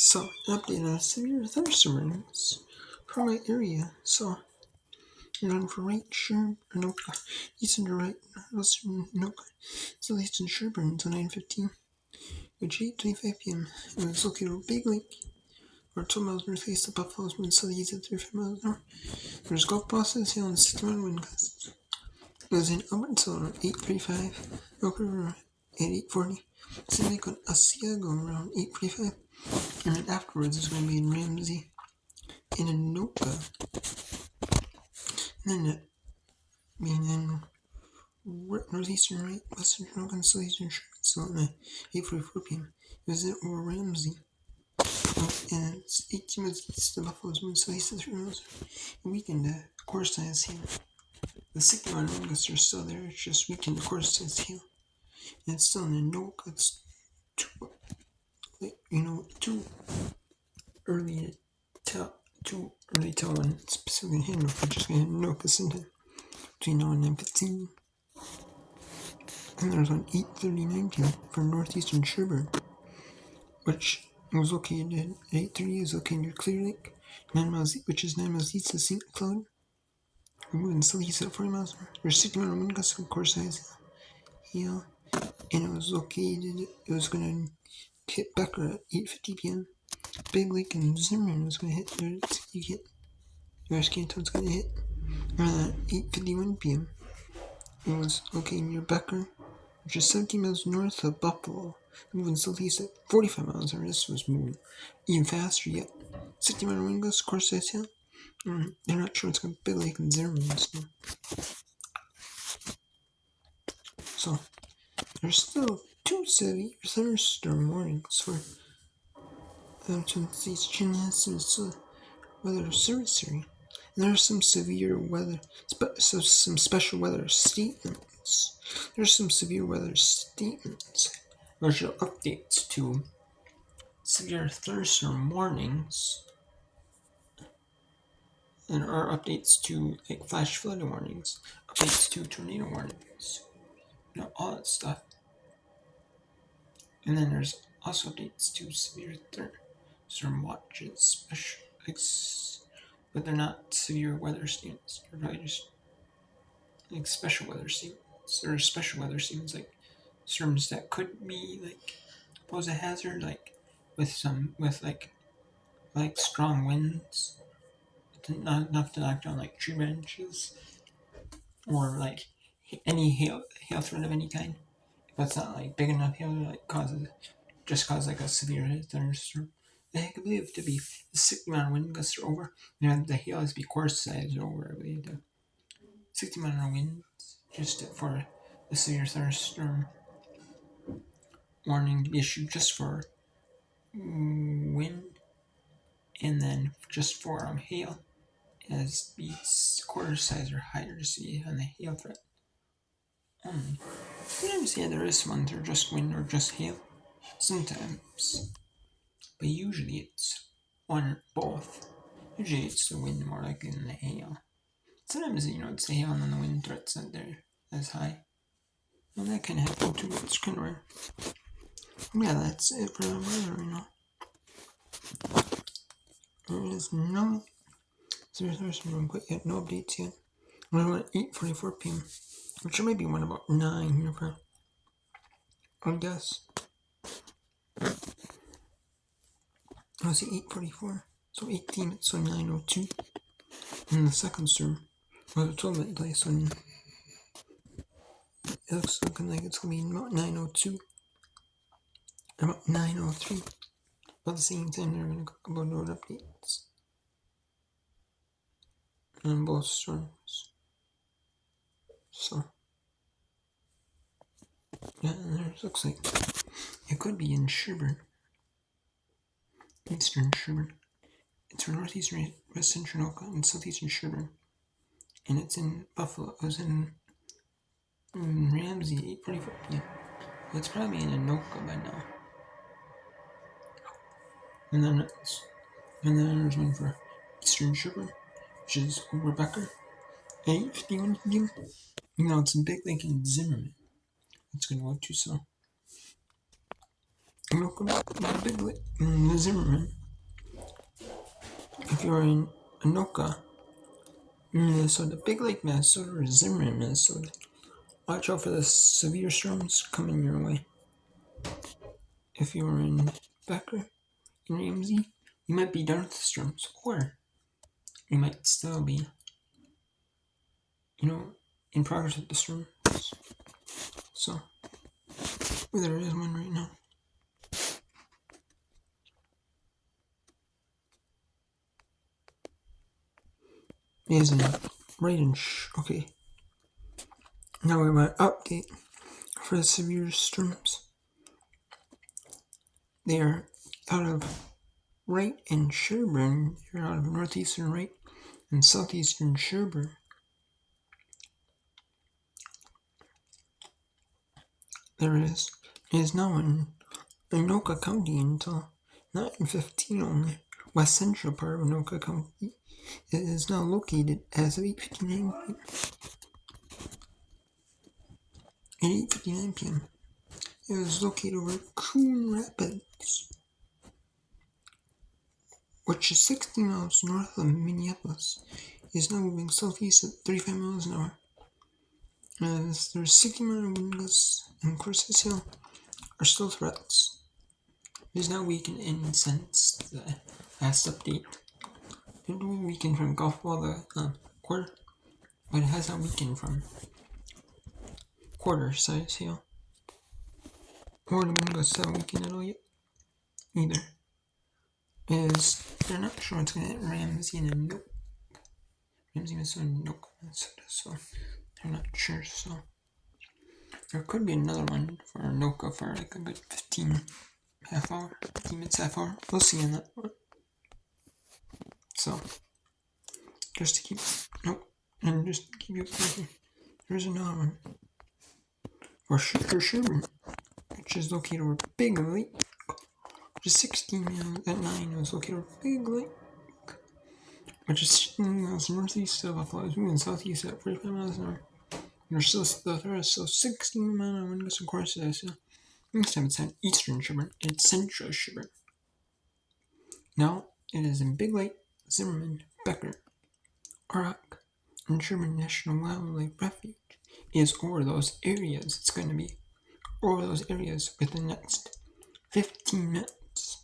So, update on severe thunderstorms for my area. So, run for right, Anoka, eastern to right, western Anoka, southeastern Sherburne until 9:15, which 8:25 p.m. It was located on Big Lake, or 12 miles northeast of Buffalo's wind southeast at 35 miles an hour. There's golf bosses hill and 60-mile wind gusts. It was in Albertville around 8:35, Anoka River at 8:40, St. Lake on Asiago around 8:45, and then afterwards it's going to be in Ramsey in Anoka, and then being in northeastern right, western Anoka, and southeastern Sherburne, so at 8:44 p.m. It was over Ramsey, and it's 18 miles east of Buffalo's wind southeast of 3 miles. And weakened course size hail. The 60-mile wind gusts are still there, it's just weakened the course size hail. And it's still in Anoka, it's too early to tell when it's specifically hitting, we're just going to Anoka sometime between now and 9:15. And there's on 8:39 p.m. for northeastern Sherburne, which was located at 8:30 is located near Clear Lake, 9 miles, which is 9 miles east of St. Cloud. We're moving southeast at 40 miles per hour. There's 60-mile wind gusts of course size hail, and it was going to hit Becker at 8:50 p.m. Big Lake and Zimmerman was going to hit. Your Town's going to hit around 8:51 p.m. It was located near Becker, which is 17 miles north of Buffalo, moving southeast at 45 miles an hour. This was moving even faster yet. 60-mile wind gusts, course size hail. They're not sure it's going to be Big Lake and Zimmerman. So, there's still 2 severe thunderstorm warnings for these Chinese weather service area. And there are some severe weather, some special weather statements. There's some severe weather statements, which are updates to severe thunderstorm warnings, and are updates to like flash flood warnings, updates to tornado warnings, all that stuff. And then there's also updates to severe thunderstorm watches, but they're not severe weather statements. They're probably just like special weather statements, or special weather statements like storms that could be like pose a hazard, like with strong winds, not enough to knock down like tree branches, or like any hail threat of any kind. But it's not like big enough hail to like cause like a severe thunderstorm. I can believe to be the 60-mile wind gusts are over, and the hail has to be course size over. I believe the 60-mile winds just for the severe thunderstorm warning to be issued just for wind, and then just for hail as the quarter size or higher to see on the hail threat only. Sometimes, there is ones that are just wind or just hail. Sometimes, but usually it's one or both. Usually it's the wind more likely than the hail. Sometimes, it's the hail and then the wind threat's not there as high. And that can happen too, but it's kind of rare. Yeah, that's it for the weather right now. There is no severe thunderstorm quite yet, no updates yet. We're at 8:44 p.m., which there might be one about 9 here for, I guess. I see 8:44, so 18 minutes, so 9:02. And the second storm was a 12-minute delay, so it looks looking like it's going to be about 9:02, about 9:03. About the same time, they're going to upload road updates on both storms. So, yeah, and there it looks like it could be in Sherburne, eastern Sherburne. It's for northeastern, west central Anoka, and southeastern Sherburne. And it's in Buffalo. It was in Ramsey at 8:44 p.m. It's probably in Anoka by now. And then there's one for eastern Sherburne, which is over Becker at 8:51 p.m. It's in Big Lake and Zimmerman. It's going to go to, so Anoka, the Big Lake, Zimmerman. If you're in Anoka, Minnesota, Big Lake, Minnesota, or Zimmerman, Minnesota, watch out for the severe storms coming your way. If you're in Becker, in Ramsey, you might be done with the storms, or you might still be, in progress with the storms. So, there is one right now. Okay. Now we want an update for the severe storms. They are out of Wright and Sherburne. They're out of northeastern Wright and southeastern Sherburne. There it is. It is now in Anoka County until 9:15 only. West central part of Anoka County. It is now located as of 8:59 p.m. At 8:59 p.m. It is located over Coon Rapids, which is 60 miles north of Minneapolis. It is now moving southeast at 35 miles an hour. As there's 60-mile wind gusts and Courses Hill are still threats. It is now weakened since the last update. It will weaken from Gulf Wall the quarter, but it has not weakened from quarter size hail. Or the wind gusts haven't weakened at all yet either. They're not sure what's going to hit Ramsey and Anoka. Ramsey, Minnesota, and Anoka, Minnesota, so they're not sure. So there could be another one for Anoka for like a good 15 minutes, half hour. We'll see on that one. So just to keep you updated, there's another one for Sherburne, which is located over Big Lake, which is 16 miles at 9. It was located over Big Lake, which is 16 miles northeast of Buffalo. It's moving southeast at 45 miles an hour. There's still 16 mile an hour wind gusts and Courses. Next time it's in eastern Sherburne and central Sherburne. Now it is in Big Lake, Zimmerman, Becker, Auroch, and Sherburne National Wildlife Refuge. It is over those areas. It's going to be over those areas within the next 15 minutes.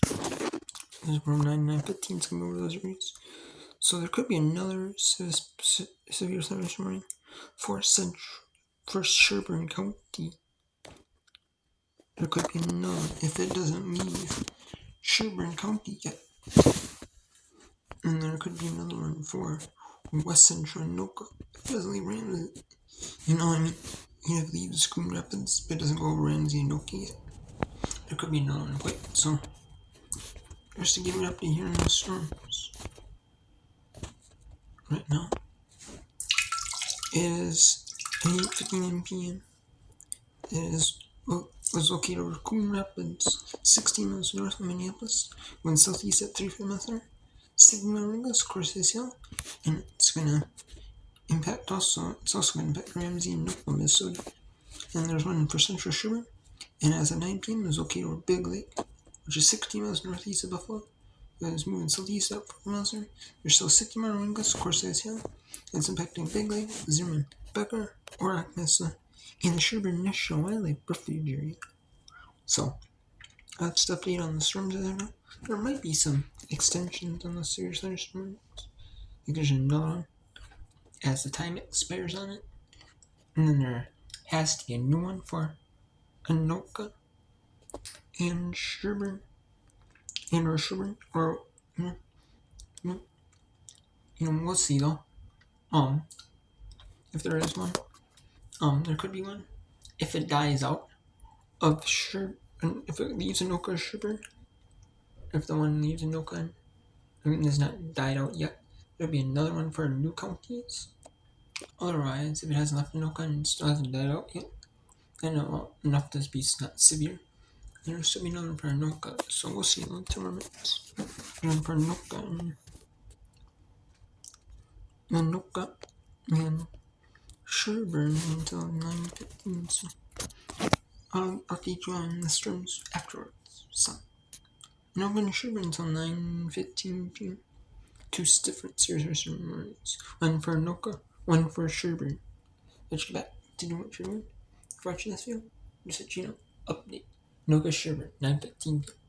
This is from 9:15. It's going to be over those areas. So there could be another severe thunderstorm for Sherburne County. There could be another if it doesn't leave Sherburne County yet. And there could be another one for West Central Anoka. If it doesn't leave Ramsey, it leaves Coon Rapids, but it doesn't go over Ramsey and Anoka yet. There could be another one quick. So just to give it up to here in the storms. Right now is 8:59 p.m. It was located over Coon Rapids, 16 miles north of Minneapolis, went southeast at 35 miles an hour, 60 mile wind gusts, Courses Hill, and it's going to impact also. It's also going to impact Ramsey and Anoka, Minnesota. And there's one for central Sherburne, and as of 9 p.m. it was located over Big Lake, which is 60 miles northeast of Buffalo. It was moving southeast at 4 miles an hour. There's still 60 mile wind gusts, Courses Hill, and it's impacting Big Lake, Zimmerman, Becker, Auroch, Minnesota, and the Sherburne National Wildlife Refuge area. So that's the update on the storms. There might be some extensions on the severe thunderstorms. I think there's another one as the time expires on it, and then there has to be a new one for Anoka and Sherburne, or we'll see though. If there is one, there could be one. If it dies out of Sherburne, if it leaves Anoka or Sherburne, if the one leaves Anoka and is not died out yet, there'll be another one for new counties. Otherwise, if it hasn't left Anoka and still hasn't died out yet, then enough to be not severe, there'll still be another one for Anoka. So we'll see in the 2 minutes. One for Anoka and Sherburne until 9:15. So I'll update you on the storms afterwards. Some. Anoka and Sherburne until 9:15 p.m. Two different series of memories. One for Anoka, one for Sherburne. Let's get back to doing what you're doing. Watching this video, just let you know. Update. Anoka Sherburne, 9:15 p.m.